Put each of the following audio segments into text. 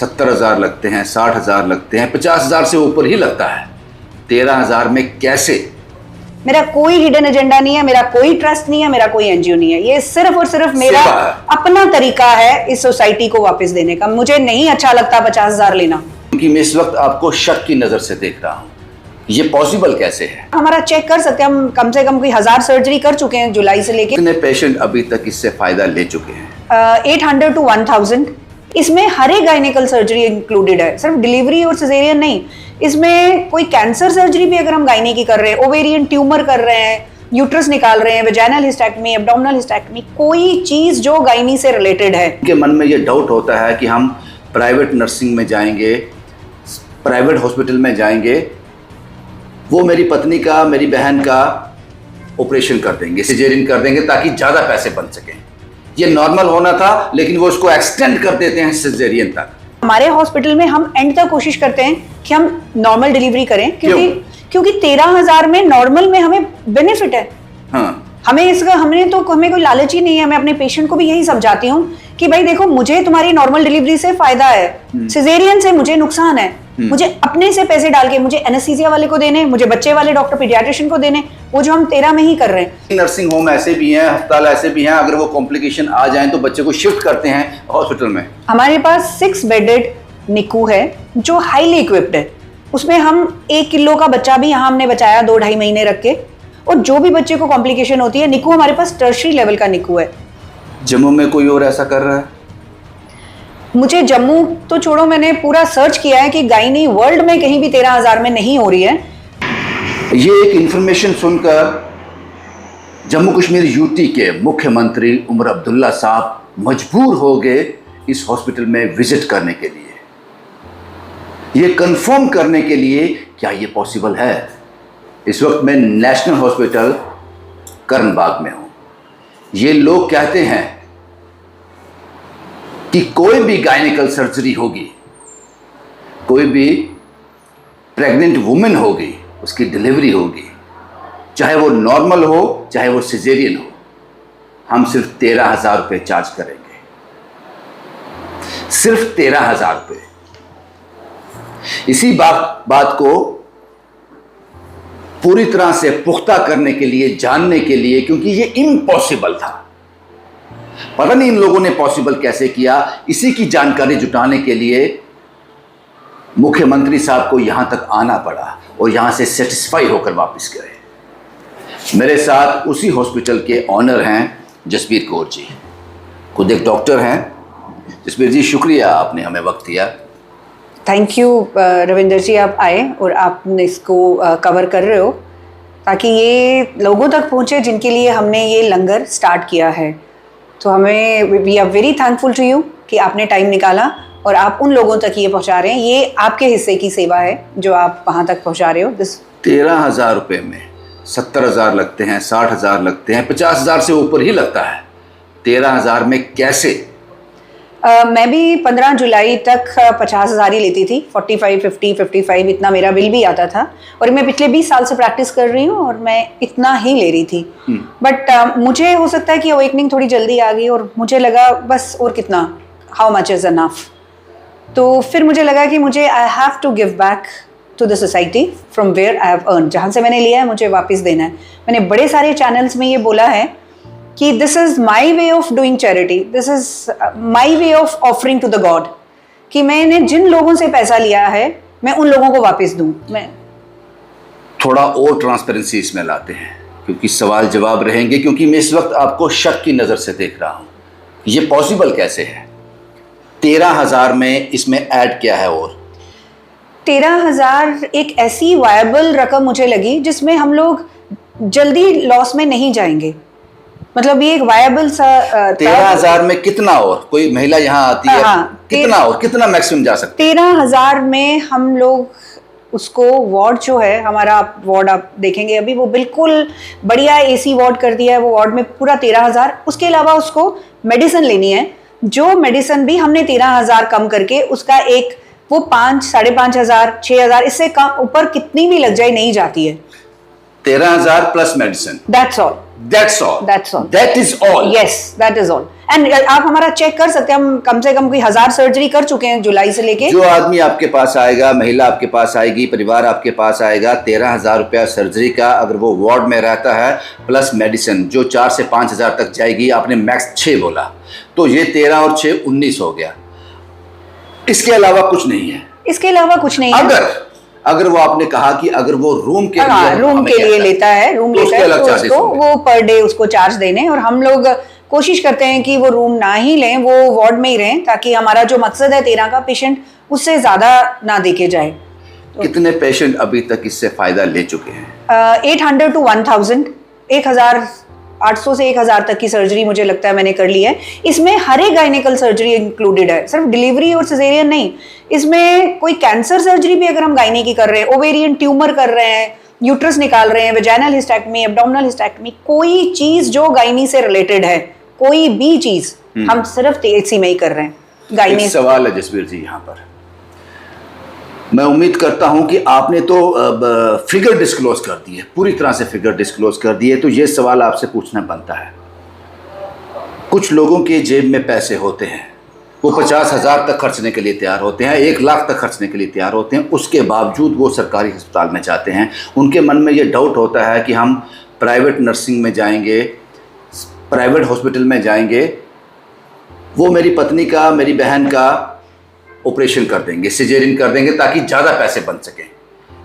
70,000 लगते हैं, 60,000 लगते हैं, 50,000 से ऊपर ही लगता है। 13,000 में कैसे? मेरा कोई हिडन एजेंडा नहीं है, मेरा कोई ट्रस्ट नहीं है, मेरा कोई एनजीओ नहीं है। ये सिर्फ और सिर्फ मेरा अपना तरीका है इस सोसाइटी को वापस देने का। मुझे नहीं अच्छा लगता 50,000 लेना, क्योंकि मैं इस वक्त आपको शक की नजर से देख रहा हूँ। ये पॉसिबल कैसे है? हमारा चेक कर सकते हैं, हम कम से कम कोई 1000 सर्जरी कर चुके हैं जुलाई से लेके। कितने पेशेंट अभी तक इससे फायदा ले चुके हैं? 800 to 1000। इसमें हर एक गायनेकल सर्जरी इंक्लूडेड है, सिर्फ डिलीवरी और सिजेरियन नहीं। इसमें कोई कैंसर सर्जरी भी अगर हम गायने की कर रहे हैं, ओवेरियन ट्यूमर कर रहे हैं, यूट्रस निकाल रहे हैं, वेजाइनल हिस्टेक्टमी, एब्डोमिनल हिस्टेक्टमी, कोई चीज जो गायनी से रिलेटेड है। उनके मन में ये डाउट होता है कि हम प्राइवेट नर्सिंग में जाएंगे, प्राइवेट हॉस्पिटल में जाएंगे, वो मेरी पत्नी का, मेरी बहन का ऑपरेशन कर देंगे, सिजेरियन कर देंगे ताकि ज़्यादा पैसे बन सकें। ये नॉर्मल होना था, लेकिन वो उसको एक्सटेंड कर देते हैं सिजेरियन तक। हमारे हॉस्पिटल में हम एंड तक कोशिश करते हैं कि हम नॉर्मल डिलीवरी करें, क्योंकि 13,000 में नॉर्मल में हमें बेनिफिट है। हाँ। हमें कोई लालच ही नहीं है। मैं अपने पेशेंट को भी यही समझाती हूँ कि भाई देखो, मुझे तुम्हारी नॉर्मल डिलीवरी से फायदा है, सिजेरियन से मुझे नुकसान है। मुझे अपने से पैसे डाल के मुझे एनेस्थीसिया वाले को देने, मुझे बच्चे वाले डॉक्टर पीडियाट्रिशियन को देने, वो जो हम 13 में ही कर रहे हैं। नर्सिंग होम ऐसे भी हैं, अस्पताल ऐसे भी हैं, अगर वो कॉम्प्लिकेशन आ जाए तो बच्चे को शिफ्ट करते हैं हॉस्पिटल में। हमारे पास 6 बेडेड निकू है जो हाईली इक्विप्ड है। उसमें हम 1 किलो का बच्चा भी यहाँ हमने बचाया 2-2.5 महीने रख के। और जो भी बच्चे को कॉम्प्लिकेशन होती है, निकू हमारे पास टर्शरी लेवल का निकू है। जम्मू में कोई और ऐसा कर रहा है? मुझे जम्मू तो छोड़ो, मैंने पूरा सर्च किया है कि गायनी वर्ल्ड में कहीं भी 13,000 में नहीं हो रही है। ये एक इंफॉर्मेशन सुनकर जम्मू कश्मीर यूटी के मुख्यमंत्री उमर अब्दुल्ला साहब मजबूर हो गए इस हॉस्पिटल में विजिट करने के लिए, ये कंफर्म करने के लिए क्या ये पॉसिबल है। इस वक्त मैं नेशनल हॉस्पिटल करणबाग में हूं। ये लोग कहते हैं कि कोई भी गायनेकल सर्जरी होगी, कोई भी प्रेग्नेंट वुमेन होगी, उसकी डिलीवरी होगी, चाहे वो नॉर्मल हो चाहे वो सिजेरियन हो, हम सिर्फ 13,000 रुपये चार्ज करेंगे। सिर्फ 13,000 रुपये। इसी बात को पूरी तरह से पुख्ता करने के लिए, जानने के लिए, क्योंकि ये इम्पॉसिबल था, पता नहीं इन लोगों ने पॉसिबल कैसे किया, इसी की जानकारी जुटाने के लिए मुख्यमंत्री साहब को यहां तक आना पड़ा और यहां से सेटिस्फाई होकर वापस गए। मेरे साथ उसी हॉस्पिटल के ऑनर हैं जसबीर कौर जी, खुद एक डॉक्टर हैं। जसबीर जी, शुक्रिया आपने हमें वक्त दिया। थैंक यू रविंदर जी, आप आए और आपने इसको कवर कर रहे हो ताकि ये लोगों तक पहुंचे जिनके लिए हमने ये लंगर स्टार्ट किया है। तो हमें we are very thankful to you कि आपने टाइम निकाला और आप उन लोगों तक ये पहुंचा रहे हैं। ये आपके हिस्से की सेवा है जो आप वहां तक पहुंचा रहे हो। 13,000 रुपये में 70,000 लगते हैं, 60,000 लगते हैं, 50,000 से ऊपर ही लगता है। 13,000 में कैसे? मैं भी 15 जुलाई तक 50,000 ही लेती थी। 45, 50, 55 इतना मेरा बिल भी आता था। और मैं पिछले 20 साल से प्रैक्टिस कर रही हूँ और मैं इतना ही ले रही थी। बट मुझे हो सकता है कि अवेकनिंग थोड़ी जल्दी आ गई और मुझे लगा बस और कितना, हाउ मच इज़ अनफ। तो फिर मुझे लगा कि मुझे I have to give back to the society from where I have earn. जहाँ से मैंने लिया है मुझे वापस देना है। मैंने बड़े सारे चैनल्स में ये बोला है कि this is my way of doing charity, this is my way of offering to the god, कि मैंने जिन लोगों से पैसा लिया है मैं उन लोगों को वापस दूं। मैं थोड़ा और ट्रांसपेरेंसी इसमें लाते हैं क्योंकि सवाल जवाब रहेंगे, क्योंकि मैं इस वक्त आपको शक की नज़र से देख रहा हूं। ये पॉसिबल कैसे है? 13,000 में इसमें ऐड किया है और 13,000 एक ऐसी वायबल रकम मुझे लगी जिसमें हम लोग जल्दी लॉस में नहीं जाएंगे। मतलब ये एक वायबल सा 13,000 में कितना और कोई महिला यहाँ आती है? हाँ, कितना और कितना मैक्सिमम जा सकते? 13,000 में हम लोग उसको वार्ड जो है हमारा, वार्ड आप देखेंगे अभी वो बिल्कुल बढ़िया एसी वार्ड कर दिया है। वो वार्ड में पूरा 13,000। उसके अलावा उसको मेडिसिन लेनी है, जो मेडिसिन भी हमने 13,000 कम करके उसका एक वो 5, 5,500, 6,000 इससे कम ऊपर कितनी भी लग जाए नहीं जाती है। 13,000 plus medicine. That's all. That's all. That's all. That is all. Yes, that is all. And आप हमारा चेक कर सकते हैं, हम कम से कम कोई 1000 सर्जरी कर चुके हैं जुलाई से लेके। जो आदमी आपके पास आएगा, महिला आपके पास आएगी, परिवार आपके पास आएगा, 13,000 रुपया सर्जरी का, अगर वो वार्ड में रहता है प्लस मेडिसिन जो 4 से 5,000 तक जाएगी। आपने मैक्स 6 बोला, तो ये 13 और 6 19 हो गया। इसके अलावा कुछ नहीं है। इसके अलावा कुछ नहीं है। अगर वो आपने कहा कि अगर वो रूम के लिए रूम के लिए लेता है, रूम लेता है तो उसको वो पर डे उसको चार्ज देने, और हम लोग कोशिश करते हैं कि वो रूम ना ही लें, वो वार्ड में ही रहें, ताकि हमारा जो मकसद है 13 का पेशेंट उससे ज्यादा ना देखे जाए। कितने पेशेंट अभी तक इससे फायदा ले चुके हैं? 800 to 1000, 1800 से 1000 तक की सर्जरी मुझे लगता है मैंने कर ली है। इसमें हर एक गायनेकल सर्जरी इंक्लूडेड है, सिर्फ डिलीवरी और सिजेरियन नहीं। इसमें कोई कैंसर सर्जरी भी अगर हम गायने की कर रहे हैं, ओवेरियन ट्यूमर कर रहे हैं, यूट्रस निकाल रहे हैं, वेजाइनल हिस्टेक्टमी, एब्डोमिनल हिस्टेक्टमी, कोई चीज जो गायनी से रिलेटेड है, कोई भी चीज हम सिर्फ THC में ही कर रहे हैं। गायनी सवाल है जसबीर जी, यहाँ पर मैं उम्मीद करता हूं कि आपने तो फिगर डिस्क्लोज कर दी है, पूरी तरह से फिगर डिस्क्लोज कर दी है, तो ये सवाल आपसे पूछना बनता है। कुछ लोगों के जेब में पैसे होते हैं, वो 50,000 तक खर्चने के लिए तैयार होते हैं, 1 लाख तक खर्चने के लिए तैयार होते हैं, उसके बावजूद वो सरकारी अस्पताल में जाते हैं। उनके मन में ये डाउट होता है कि हम प्राइवेट नर्सिंग में जाएंगे, प्राइवेट हॉस्पिटल में जाएंगे, वो मेरी पत्नी का, मेरी बहन का ऑपरेशन कर देंगे, सिजेरियन कर देंगे ताकि ज़्यादा पैसे बन सकें।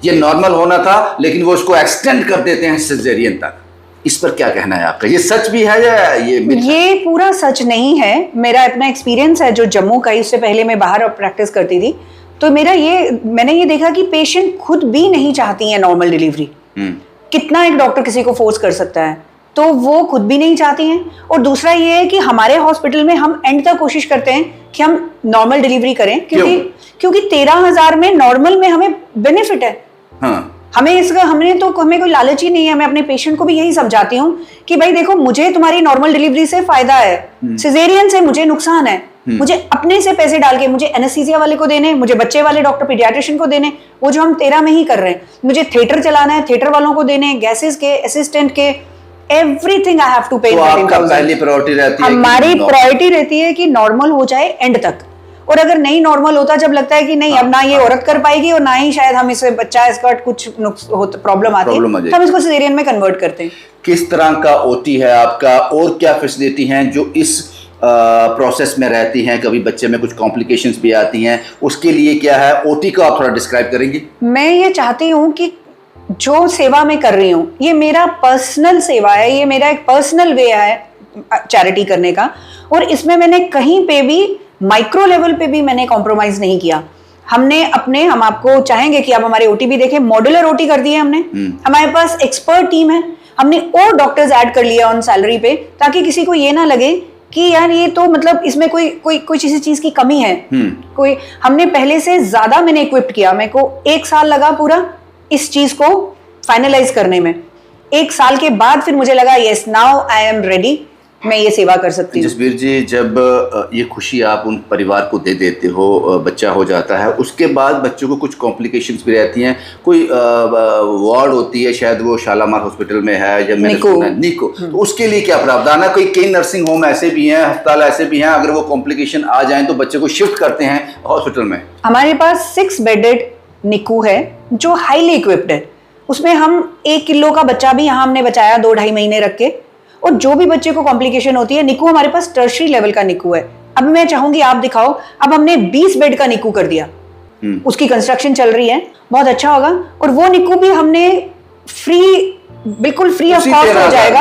ये नॉर्मल होना था, लेकिन वो उसको एक्सटेंड कर देते हैं सिजेरियन तक। इस पर क्या कहना है आपका? ये सच भी है या ये पूरा सच नहीं है। मेरा अपना एक्सपीरियंस है जो जम्मू का, इससे पहले मैं बाहर प्रैक्टिस करती थी, तो मैंने ये देखा कि पेशेंट खुद भी नहीं चाहती है नॉर्मल डिलीवरी। कितना एक डॉक्टर किसी को फोर्स कर सकता है, तो वो खुद भी नहीं चाहती हैं। और दूसरा ये है कि हमारे हॉस्पिटल में हम एंड तक कोशिश करते हैं कि हम नॉर्मल डिलीवरी करें, क्योंकि 13,000 में नॉर्मल में हमें बेनिफिट है। हमें कोई लालच ही नहीं है। मैं अपने पेशेंट को भी यही समझाती हूँ कि भाई देखो, मुझे तुम्हारी नॉर्मल डिलीवरी से फायदा है, सिजेरियन से मुझे नुकसान है। मुझे अपने से पैसे डाल के, मुझे एनेस्थीसिया वाले को देने, मुझे बच्चे वाले डॉक्टर पीडियाट्रिशियन को देने, वो जो हम 13 में ही कर रहे हैं। मुझे थिएटर चलाना है, थिएटर वालों को देने, गैसेस के, असिस्टेंट के, एवरीथिंग आई हैव टू पे। पहली प्रायोरिटी रहती है, हमारी प्रायोरिटी रहती है कि नॉर्मल हो जाए एंड तक। और अगर नहीं नॉर्मल होता, जब लगता है कि नहीं अब ना ये औरत कर पाएगी और ना ही शायद हम इसे बच्चा इसका कुछ प्रॉब्लम आती है, तो हम इसको सिजेरियन में कन्वर्ट करते हैं। किस तरह का ओटी है आपका, और क्या फैसिलिटी हैं जो इस प्रोसेस में रहती हैं? कभी बच्चे में कुछ कॉम्प्लिकेशंस भी आती हैं, उसके लिए क्या है ओटी को आप थोड़ा डिस्क्राइब करेंगी? मैं ये चाहती हूँ कि जो सेवा मैं कर रही हूँ, ये मेरा पर्सनल सेवा है, ये मेरा एक पर्सनल वे है चैरिटी करने का, और इसमें मैंने कहीं पे भी माइक्रो लेवल पे भी मैंने कॉम्प्रोमाइज नहीं किया। हम आपको चाहेंगे कि आप हमारे ओटी भी देखें, मॉड्यूलर ओटी कर दिए हमने। हमारे पास एक्सपर्ट टीम है, हमने और डॉक्टर्स ऐड कर लिया ऑन सैलरी पे, ताकि किसी को ये ना लगे कि यार ये तो मतलब इसमें कोई किसी चीज की कमी है। हमने पहले से ज्यादा मैंने इक्विप्ड किया। मेरे को 1 साल लगा पूरा इस चीज को फाइनलाइज करने में। 1 साल के बाद फिर मुझे लगा yes now I am ready, मैं ये सेवा कर सकती हूँ। जसबीर जी, जब ये खुशी आप उन परिवार को दे देते हो, बच्चा हो जाता है, उसके बाद बच्चों को कुछ कॉम्प्लिकेशंस भी रहती हैं। कोई वार्ड होती है, शायद वो शालामार हॉस्पिटल में है या निको, तो उसके लिए क्या प्रावधान है? कई नर्सिंग होम ऐसे भी हैं, अस्पताल ऐसे भी हैं, अगर वो कॉम्प्लिकेशन आ जाए तो बच्चे को शिफ्ट करते हैं हॉस्पिटल में। हमारे पास 6 बेडेड निकू है जो हाईली इक्विप्ड है। उसमें हम 1 किलो का बच्चा भी यहाँ हमने बचाया 2-2.5 महीने रख के। और जो भी बच्चे को कॉम्प्लिकेशन होती है, निकू हमारे पास टर्शरी लेवल का निकू है। अब मैं चाहूंगी आप दिखाओ, अब हमने 20 बेड का निकू कर दिया, उसकी कंस्ट्रक्शन चल रही है, बहुत अच्छा होगा। और वो निकू भी हमने बिल्कुल फ्री ऑफ कॉस्ट हो जाएगा।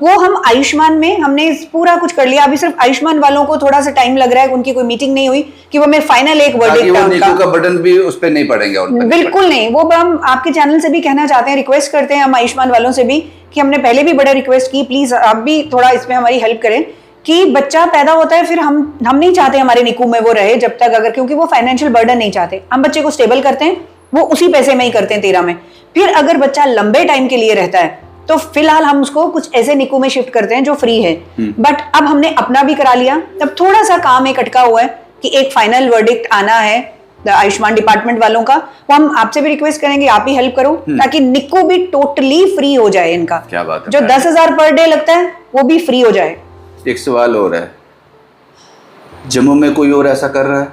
वो हम आयुष्मान में हमने पूरा कुछ कर लिया। अभी सिर्फ आयुष्मान वालों को थोड़ा सा टाइम लग रहा है, उनकी कोई मीटिंग नहीं हुई कि वो मैं फाइनल एक वर्डिक्ट का बटन भी उस पर नहीं पड़ेंगे। बिल्कुल नहीं, वो हम आपके चैनल से भी कहना चाहते हैं, रिक्वेस्ट करते हैं हम आयुष्मान वालों से भी कि हमने पहले भी बड़ा रिक्वेस्ट की, प्लीज आप भी थोड़ा इसमें हमारी हेल्प करें कि बच्चा पैदा होता है, फिर हम नहीं चाहते हमारे निकू में वो रहे जब तक, अगर क्योंकि वो फाइनेंशियल बर्डन नहीं चाहते। हम बच्चे को स्टेबल करते हैं, वो उसी पैसे में ही करते हैं 13 में। फिर अगर बच्चा लंबे टाइम के लिए रहता है तो फिलहाल हम उसको कुछ ऐसे निकू में शिफ्ट करते हैं जो फ्री है। बट अब हमने अपना भी करा लिया, अब थोड़ा सा काम एक अटका हुआ है कि एक फाइनल वर्डिक्ट आना है आयुष्मान डिपार्टमेंट वालों का। वो हम आपसे भी रिक्वेस्ट करेंगे आप ही हेल्प करो, ताकि निकू भी टोटली फ्री हो जाए इनका। क्या बात है। जो 10,000 पर डे लगता है वो भी फ्री हो जाए। एक सवाल और है, जम्मू में कोई और ऐसा कर रहा है?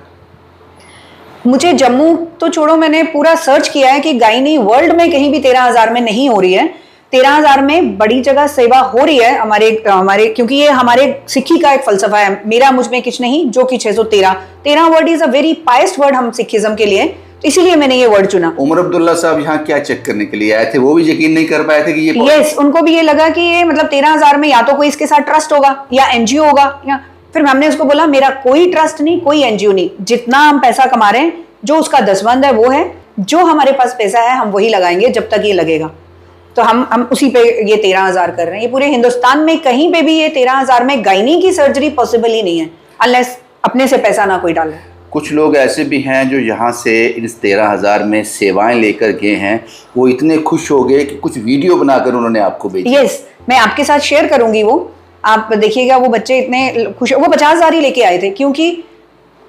मुझे जम्मू तो छोड़ो, मैंने पूरा सर्च किया है कि गायनी वर्ल्ड में कहीं भी 13,000 में नहीं हो रही है। 13,000 में बड़ी जगह सेवा हो रही है हमारे क्योंकि ये हमारे सिक्खी का एक फलसफा है, मेरा मुझ में कुछ नहीं जो कि 613। 13 word is a very pious word हम सिखिज्म के लिए, तो इसीलिए मैंने ये वर्ड चुना। उमर अब्दुल्ला साहब यहाँ क्या चेक करने के लिए आए थे? वो भी यकीन नहीं कर पाए थे कि ये यस, उनको भी ये लगा कि ये मतलब 13,000 में या तो कोई इसके साथ ट्रस्ट होगा या एनजीओ होगा, या फिर हमने उसको बोला मेरा कोई ट्रस्ट नहीं, कोई एनजीओ नहीं, जितना हम पैसा कमा रहे हैं जो उसका दसबंद है वो है, जो हमारे पास पैसा है हम वही लगाएंगे जब तक ये लगेगा। तो हम उसी पे ये 13,000 कर रहे हैं। ये पूरे हिंदुस्तान में कहीं पे भी ये 13,000 में गायनी की सर्जरी पॉसिबल ही नहीं है अनलेस अपने से पैसा ना कोई डाले। कुछ लोग ऐसे भी हैं जो यहाँ से इन 13,000 में सेवाएं लेकर गए हैं, वो इतने खुश हो गए कि कुछ वीडियो बनाकर उन्होंने आपको भेजी। यस, मैं आपके साथ शेयर करूंगी, वो आप देखिएगा। वो बच्चे इतने खुश, वो 50,000 ही लेके आए थे क्योंकि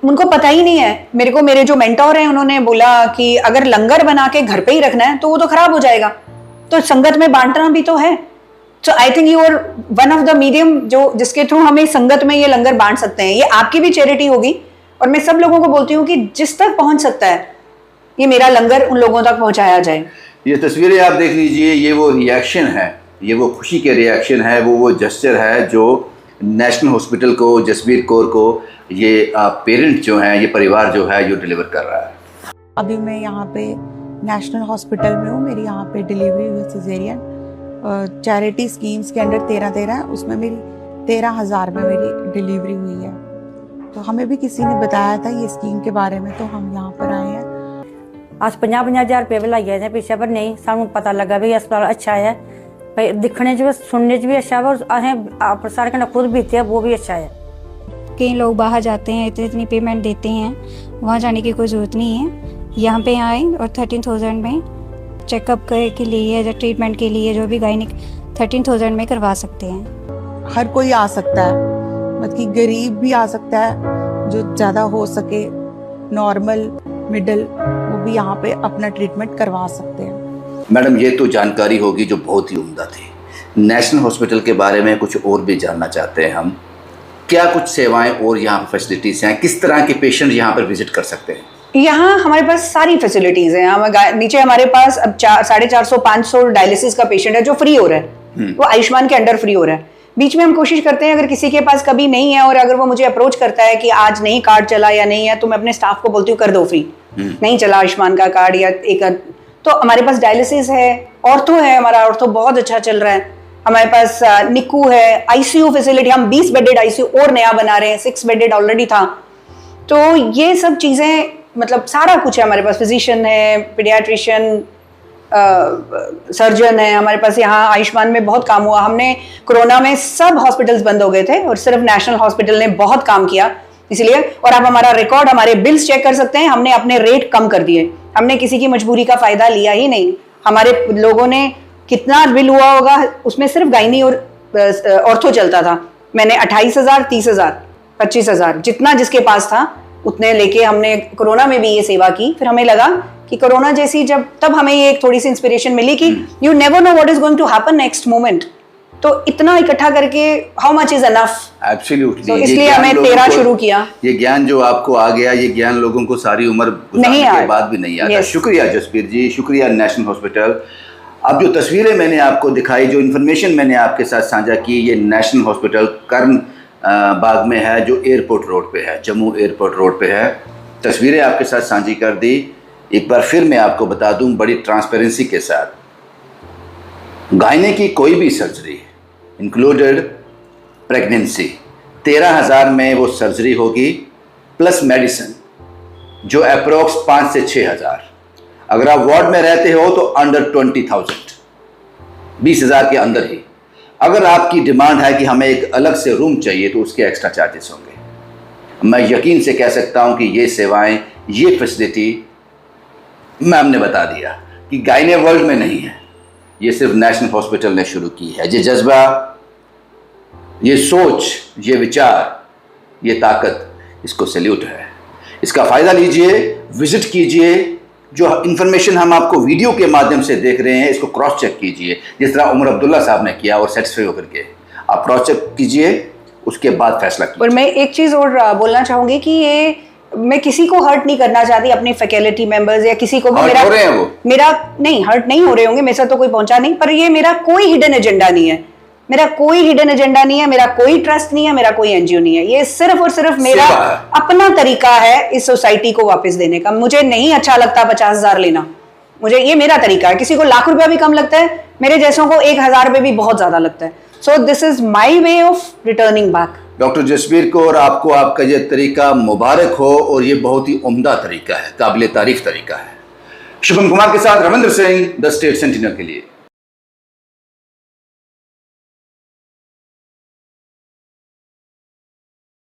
उनको पता ही नहीं है। मेरे जो मेंटोर हैं उन्होंने बोला कि अगर लंगर बना के घर पे ही रखना है तो वो तो खराब हो जाएगा, तो संगत में बांटना भी तो है। तो I think you are one of the medium जो जिसके थ्रू हमें संगत में ये लंगर बांट सकते हैं। ये आपकी भी चैरिटी होगी और मैं सब लोगों को बोलती हूँ कि जिस तक पहुंच सकता है ये मेरा लंगर उन लोगों तक पहुंचाया जाए। ये तस्वीरें आप देख लीजिए, ये वो रिएक्शन है, ये वो खुशी के रिएक्शन है, वो जेस्चर है जो नेशनल हॉस्पिटल को, जसबीर कौर को, ये पेरेंट जो हैं, ये परिवार जो है जो डिलीवर कर रहा है। अभी मैं यहाँ पे नेशनल हॉस्पिटल में हूँ, मेरी यहाँ पे डिलीवरी हुई सिजेरियन चैरिटी स्कीम्स के अंडर 1313 है, उसमें मेरी 13,000 में मेरी डिलीवरी हुई है। तो हमें भी किसी ने बताया था ये स्कीम के बारे में, तो हम यहाँ पर आए हैं। अस 50-50 रुपये भी लाइए थे पीछे, पर नहीं सानू पता लगा भी अस्पताल अच्छा है, भाई दिखने च भी सुनने च भी अच्छा है, और असें सारे कन्नै खुद बीते वो भी अच्छा है। कई लोग बाहर जाते हैं, इतनी पेमेंट देते हैं, वहाँ जाने की कोई ज़रूरत नहीं है। यहाँ पे आए और 13,000 में चेकअप के लिए या ट्रीटमेंट के लिए जो भी गायनिक 13,000 में करवा सकते हैं। हर कोई आ सकता है, मतलब कि गरीब भी आ सकता है, जो ज़्यादा हो सके नॉर्मल मिडिल, वो भी यहाँ पे अपना ट्रीटमेंट करवा सकते हैं। मैडम, ये तो जानकारी होगी जो बहुत ही उम्दा थी। नेशनल हॉस्पिटल के बारे में कुछ और भी जानना चाहते हैं हम। क्या कुछ सेवाएं और यहाँ पर फैसिलिटीज़ हैं? किस तरह के पेशेंट यहाँ पर विजिट कर सकते हैं? यहाँ हमारे पास सारी फैसिलिटीज हैं। नीचे हमारे पास अब 450-500 डायलिसिस का पेशेंट है जो फ्री हो रहा है, वो आयुष्मान के अंडर फ्री हो रहा है। बीच में हम कोशिश करते हैं अगर किसी के पास कभी नहीं है और अगर वो मुझे अप्रोच करता है कि आज नहीं कार्ड चला या नहीं है, तो मैं अपने स्टाफ को बोलती हूँ कर दो फ्री, नहीं चला आयुष्मान का कार्ड या एक, तो हमारे पास डायलिसिस है, ऑर्थो है, हमारा ऑर्थो बहुत अच्छा चल रहा है। हमारे पास निकू है, आईसीयू फैसिलिटी, हम 20 बेडेड आईसीयू और नया बना रहे हैं, 6 बेडेड ऑलरेडी था। तो ये सब चीज़ें, मतलब सारा कुछ है हमारे पास। फिजिशियन है, पीडियाट्रिशियन, सर्जन है हमारे पास। यहाँ आयुष्मान में बहुत काम हुआ, हमने कोरोना में सब हॉस्पिटल्स बंद हो गए थे और सिर्फ नेशनल हॉस्पिटल ने बहुत काम किया, इसलिए। और आप हमारा रिकॉर्ड, हमारे बिल्स चेक कर सकते हैं, हमने अपने रेट कम कर दिए, हमने किसी की मजबूरी का फायदा लिया ही नहीं। हमारे लोगों ने कितना बिल हुआ होगा, उसमें सिर्फ गायनी और ऑर्थो चलता था, मैंने 28,000, 30,000, 25,000 जितना जिसके पास था उतने लेके हमने कोरोना में भी ये सेवा की। फिर हमें लगा कि कोरोना जैसी तब हमें ये एक थोड़ी सी इंस्पिरेशन मिली कि you never know what is going to happen next moment, तो इतना इकट्ठा करके how much is enough. Absolutely, तो इसलिए हमें 13 शुरू किया। ये ज्ञान जो आपको आ गया, ये ज्ञान लोगों को सारी उम्र गुजारने के बाद भी नहीं आता। शुक्रिया जसबीर जी, शुक्रिया नेशनल हॉस्पिटल। अब जो तस्वीरें मैंने आपको दिखाई, जो इन्फॉर्मेशन मैंने आपके साथ साझा की, ये नेशनल हॉस्पिटल कर्ण बाग में है, जो एयरपोर्ट रोड पे है, जम्मू एयरपोर्ट रोड पे है। तस्वीरें आपके साथ साझी कर दी। एक बार फिर मैं आपको बता दूं बड़ी ट्रांसपेरेंसी के साथ, गायने की कोई भी सर्जरी इंक्लूडेड प्रेगनेंसी, 13,000 में वो सर्जरी होगी, प्लस मेडिसिन जो अप्रोक्स 5 से 6,000। अगर आप वार्ड में रहते हो तो अंडर 20,000, 20,000 के अंदर ही। अगर आपकी डिमांड है कि हमें एक अलग से रूम चाहिए तो उसके एक्स्ट्रा चार्जेस होंगे। मैं यकीन से कह सकता हूं कि ये सेवाएं, ये फैसिलिटी मैम ने बता दिया कि गायने वर्ल्ड में नहीं है, ये सिर्फ नेशनल हॉस्पिटल ने शुरू की है। ये जज्बा, ये सोच, ये विचार, ये ताकत, इसको सैल्यूट है। इसका फ़ायदा लीजिए, विजिट कीजिए। जो इन्फॉर्मेशन हम आपको वीडियो के माध्यम से देख रहे हैं, इसको क्रॉस चेक कीजिए, जिस तरह उमर अब्दुल्ला साहब ने किया और सेटिस्फाई होकर के आप क्रॉस चेक कीजिए। उसके बाद फैसला कीजिए। और मैं एक चीज़ और बोलना चाहूँगी कि ये मैं किसी को हर्ट नहीं करना चाहती, अपने फैकल्टी मेंबर्स या किसी को भी। हर्ट हो रहे हैं वो? मेरा नहीं, हर्ट नहीं हो रहे होंगे, मेरे साथ तो कोई पहुंचा नहीं, पर ये मेरा कोई हिडन एजेंडा नहीं है, मेरा कोई हिडन एजेंडा नहीं है, मेरा कोई ट्रस्ट नहीं है, मेरा कोई एनजीओ नहीं है। ये सिर्फ और सिर्फ मेरा सेवा है। अपना तरीका है इस सोसाइटी को वापस देने का। मुझे नहीं अच्छा लगता 50,000 लेना, मुझे ये मेरा तरीका है। किसी को लाख रुपया भी कम लगता है, मेरे जैसों को 1,000 रुपये भी बहुत ज्यादा लगता है। So this is my way of returning back. Doctor Jasbir को और आपको आपका ये तरीका मुबारक हो, और ये बहुत ही उम्दा तरीका है, काबिल तारीफ तरीका है। शुभम कुमार के साथ Ravindra Singh, the state sentinel के लिए।